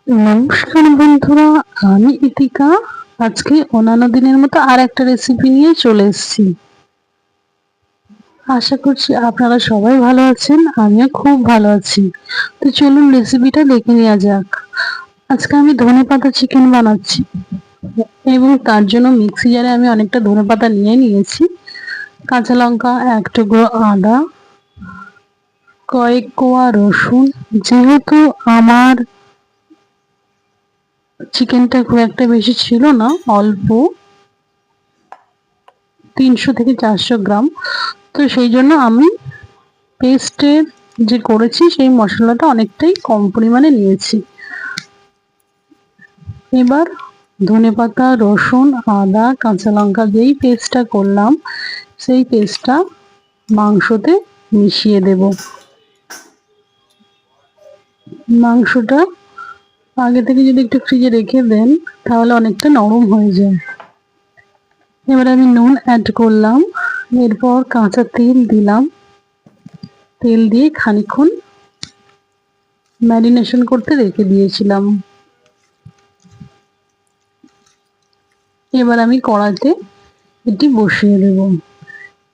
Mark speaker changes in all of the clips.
Speaker 1: নমস্কার বন্ধুরা, আমি ইতিকা। আজকে অন্যান্য দিনের মতো আর একটা রেসিপি নিয়ে চলে এসেছি। আশা করছি আপনারা সবাই ভালো আছেন, আমিও খুব ভালো আছি। তো চলুন রেসিপিটা দেখে নেওয়া যাক। আজকে আমি ধনেপাতা চিকেন বানাচ্ছি এবং তার জন্য মিক্সি জারে আমি অনেকটা ধনেপাতা নিয়ে নিয়েছি, কাঁচা লঙ্কা, এক টুকরো আদা, কয়েক কোয়া রসুন। যেহেতু আমার চিকেনটা খুব একটা বেশি ছিল না, অল্প 300 থেকে 400 গ্রাম, তো সেই জন্য আমি পেস্টের যে করেছি সেই মশলাটা অনেকটাই কম পরিমাণে নিয়েছি। এবার ধনেপাতা, রসুন, আদা, কাঁচা লঙ্কা যেই পেস্টটা করলাম সেই পেস্টটা মাংসতে মিশিয়ে দেব। মাংসটা আগে থেকে যদি একটু ফ্রিজে রেখে দেন তাহলে অনেকটা নরম হয়ে যায়। এবার আমি নুন অ্যাড করলাম, এরপর কাঁচা তেল দিলাম। তেল দিয়ে খানিকক্ষণ ম্যারিনেশন করতে রেখে দিয়েছিলাম। এবার আমি কড়াইতে এটি বসিয়ে দেব।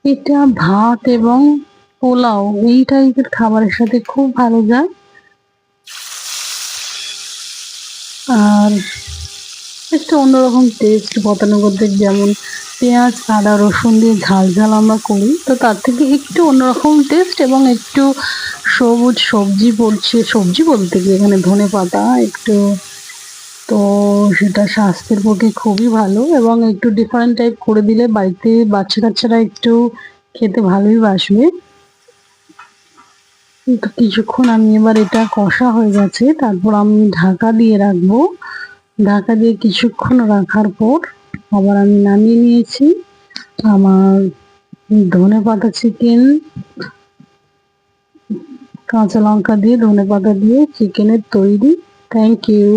Speaker 1: এটা ভাত এবং পোলাও এই টাইপের খাবারের সাথে খুব ভালো যায়। আর একটু অন্যরকম টেস্ট গতানুগতিক, যেমন পেঁয়াজ, আদা, রসুন দিয়ে ঝাল ঝাল আমরা করি, তো তার থেকে একটু অন্যরকম টেস্ট এবং একটু সবুজ সবজি পড়ছে। সবজি বলতে কি এখানে ধনে পাতা একটু, তো সেটা স্বাস্থ্যের পক্ষে খুবই ভালো এবং একটু ডিফারেন্ট টাইপ করে দিলে বাড়িতে বাচ্চা কাচ্চারা একটু খেতে ভালোই বাসবে। তো কিছুক্ষণ আমি এবার এটা কষা হয়ে গেছে, তারপর আমি ঢাকা দিয়ে রাখবো। ঢাকা দিয়ে কিছুক্ষণ রাখার পর আবার আমি নামিয়ে নিয়েছি। আমার ধনেপাতা চিকেন, কাঁচা লঙ্কা দিয়ে ধনেপাতা দিয়ে চিকেনের তৈরি। Thank you.